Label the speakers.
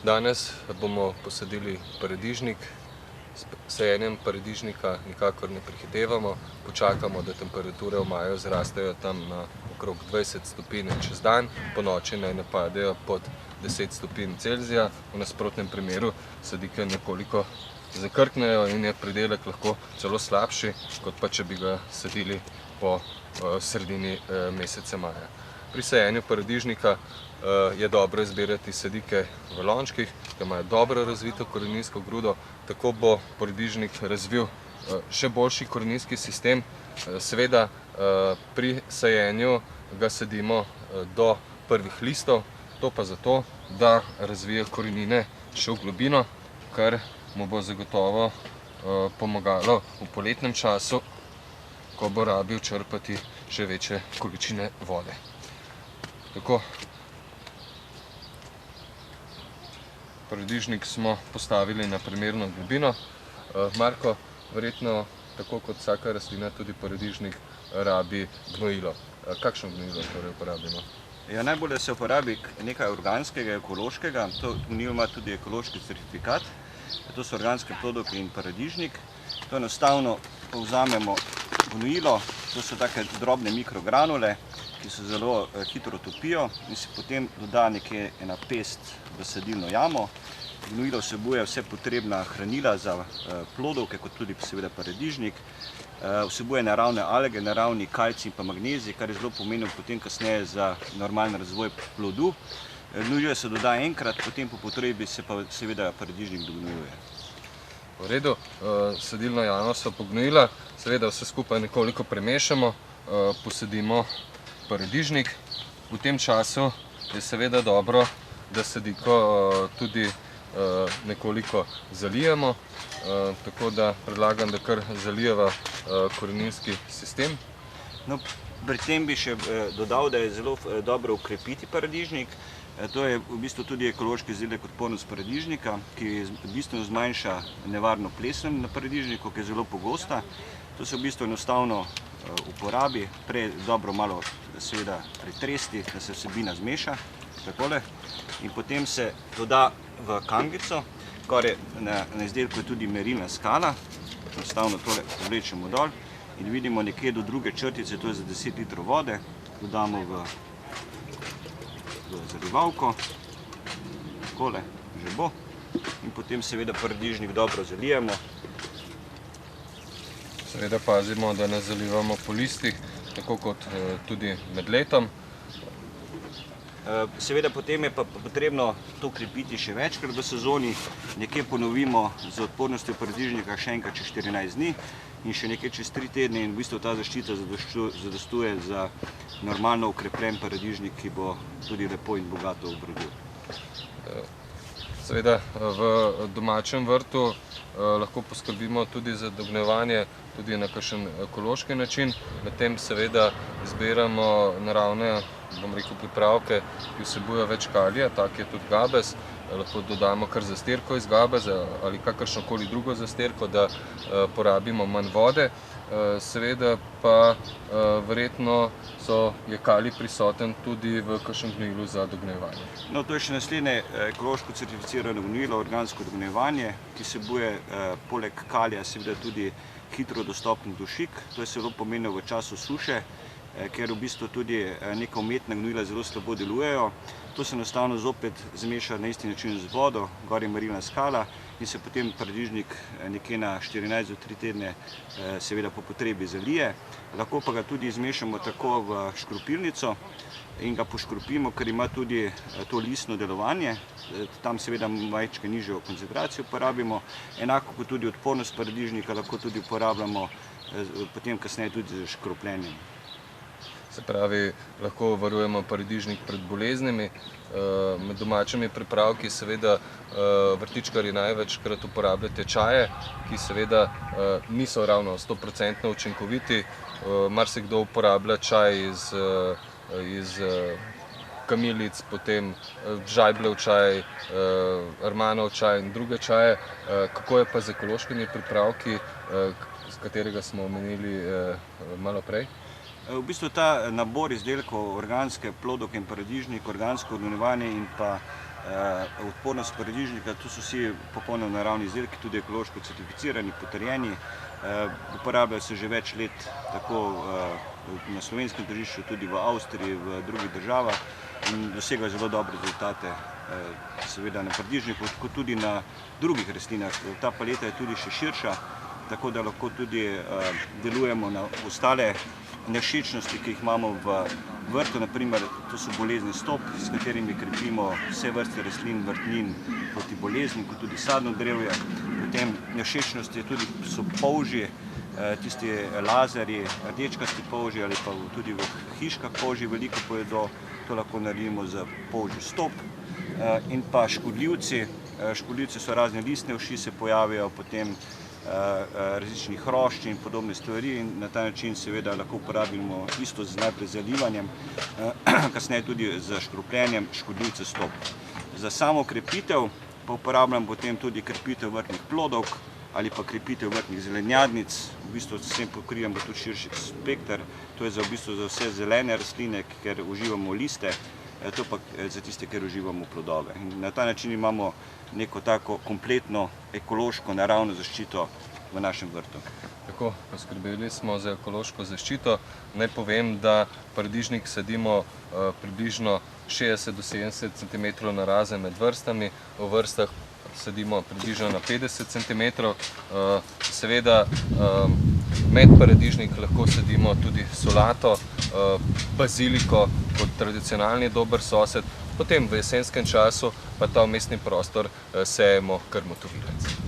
Speaker 1: Danes bomo posadili paradižnik. S sajenjem paradižnika nikakor ne prehitevamo, počakamo, da temperature v maju zrastejo tam na okrog 20 stopinj čez dan, ponoči naj ne padejo pod 10 stopinj Celzija, v nasprotnem primeru sadike nekoliko zakrknejo in je pridelek lahko celo slabši, kot pa če bi ga sadili po sredini meseca maja. Pri sajenju paradižnika je dobro izbirati sadike v lončkih, ki imajo dobro razvito koreninsko grudo, tako bo paradižnik razvil še boljši koreninski sistem. Seveda pri sajenju ga sadimo do prvih listov, to pa zato, da razvije korenine še v globino, kar mu bo zagotovo pomagalo v poletnem času, ko bo rabil črpati še večje količine vode. Tako. Paradižnik smo postavili na primerno globino. Marko, verjetno tako kot vsaka rastlina, tudi paradižnik rabi gnojilo. Kakšno gnojilo torej uporabimo?
Speaker 2: Ja, najbolje se uporabi nekaj organskega, ekološkega. To gnojilo ima tudi ekološki certifikat. To so organske plodovke in paradižnik. To enostavno povzamemo gnojilo. To so take drobne mikrogranule, ki se zelo hitro topijo in se potem doda nekje ena pest v sadilno jamo. Gnojilo vsebuje vse potrebna hranila za plodovke, kot tudi seveda paradižnik. Vsebuje naravne alge, naravni kalcij in pa magnezij, kar je zelo pomembno potem kasneje za normalen razvoj plodu. Gnojilo se doda enkrat, potem po potrebi se pa seveda paradižnik dognojuje.
Speaker 1: V redu, sadilno jamo so pognojila, seveda vse skupaj nekoliko premešamo, posadimo paradižnik. V tem času je seveda dobro, da sadiko tudi nekoliko zalijemo, tako da predlagam, da kar zalijeva koreninski sistem.
Speaker 2: No, pri tem bi še dodal, da je zelo dobro ukrepiti paradižnik. To je v bistvu tudi ekološki izdelek odpornost paradižnika, ki bistveno zmanjša nevarno plesen na paradižniku, ki je zelo pogosta. To se v bistvu enostavno uporabi, prej dobro malo seveda pretresti, da se vsebina zmeša, takole. In potem se doda v kangico, kar je na izdelku je tudi merilna skala. Enostavno tole povlečemo dol in vidimo nekje do druge črtice, to je za 10 litrov vode, dodamo v zalivalko, takole, že bo. In potem seveda paradižnik dobro zalijemo.
Speaker 1: Seveda pazimo, da ne zalivamo po listih, tako kot tudi med letom.
Speaker 2: Seveda potem je pa potrebno to krepiti še večkrat v sezoni. Nekje ponovimo z odpornostjo paradižnika še enkrat čez 14 dni in še nekje čez 3 tedne in v bistvu ta zaščita zadostuje za normalno ukrepljen paradižnik, ki bo tudi lepo in bogato obrodil.
Speaker 1: Seveda v domačem vrtu lahko poskrbimo tudi za dognjevanje tudi na kakšen ekološki način. Med tem seveda izbiramo naravne, bom rekel, pripravke, ki vsebujejo več kalija, tak je tudi gabes. Lahko dodamo kar zastirko iz gabeza ali kakršnokoli drugo zastirko, da porabimo manj vode. Seveda pa verjetno je kalij prisoten tudi v kakšnem gnojilu za dognjevanje.
Speaker 2: No, to je še naslednje ekološko certificirano gnojilo, organsko dognjevanje, ki vsebuje poleg kalija seveda tudi hitro dostopen dušik. To je zelo pomembno v času suše, ker v bistvu tudi neka umetna gnojila zelo slabo delujejo. To se enostavno zopet zmeša na isti način z vodo, gor je merilna skala in se potem paradižnik nekje na 14 do 3 tedne seveda po potrebi zalije. Lahko pa ga tudi zmešamo tako v škropilnico in ga poškropimo, ker ima tudi to listno delovanje. Tam seveda majčke nižjo koncentracijo uporabimo. Enako kot tudi odpornost paradižnika lahko tudi uporabljamo potem kasneje tudi z škropljenjem.
Speaker 1: Se pravi, lahko varujemo paradižnik pred boleznimi. Med domačimi pripravki seveda vrtičkarji največkrat uporabljajo čaje, ki seveda niso ravno 100% učinkoviti. Marsikdo uporablja čaj iz kamilic, potem žajbljev čaj, armanov čaj in druge čaje. Kako je pa z ekološkimi pripravki, katerega smo omenili malo prej?
Speaker 2: V bistvu ta nabor izdelkov organske plodovke in paradižnik, organsko odmenjevanje in pa odpornost paradižnika, tu so vsi popolno naravni izdelki, tudi ekološko certificirani, potrjeni. Uporabljajo se že več let tako na slovenskem tržišču, tudi v Avstriji, v drugih državah in dosegajo zelo dobre rezultate, seveda na paradižniku, kot tudi na drugih rastlinah. Ta paleta je tudi še širša, tako da lahko tudi delujemo na ostale nevšečnosti, ki jih imamo v vrtu, naprimer to so bolezni stop, s katerimi krepimo vse vrste rastlin, vrtnin proti boleznim, kot tudi sadno drevje. Potem nevšečnosti so polži, tisti lazarji, rdečkasti polži ali pa tudi v hiškah polži veliko pojedo, to lahko naredimo z polži stop. In pa škodljivci, škodljivci so razne listne uši, se pojavijo potem različni hrošči in podobne stvari in na ta način seveda lahko uporabimo isto najprej z zalivanjem, kasneje tudi z škropljenjem škodljivce stop. Za samo krepitev pa uporabljam potem tudi krepitev vrtnih plodov ali pa krepitev vrtnih zelenjadnic, v bistvu s tem pokrijemo tudi širši spekter, to je v bistvu za vse zelene rastline, ker uživamo liste, to pa za tiste, ker uživamo plodove. In na ta način imamo neko tako kompletno ekološko naravno zaščito v našem vrtu.
Speaker 1: Tako, poskrbeli smo za ekološko zaščito. Naj povem, da paradižnik sadimo približno 60 do 70 cm narazen med vrstami, v vrstah sadimo približno na 50 cm. Seveda med paradižnik lahko sadimo tudi solato, baziliko kot tradicionalni dober sosed, potem v jesenskem času pa ta vmesni prostor sejemo kar motovilec.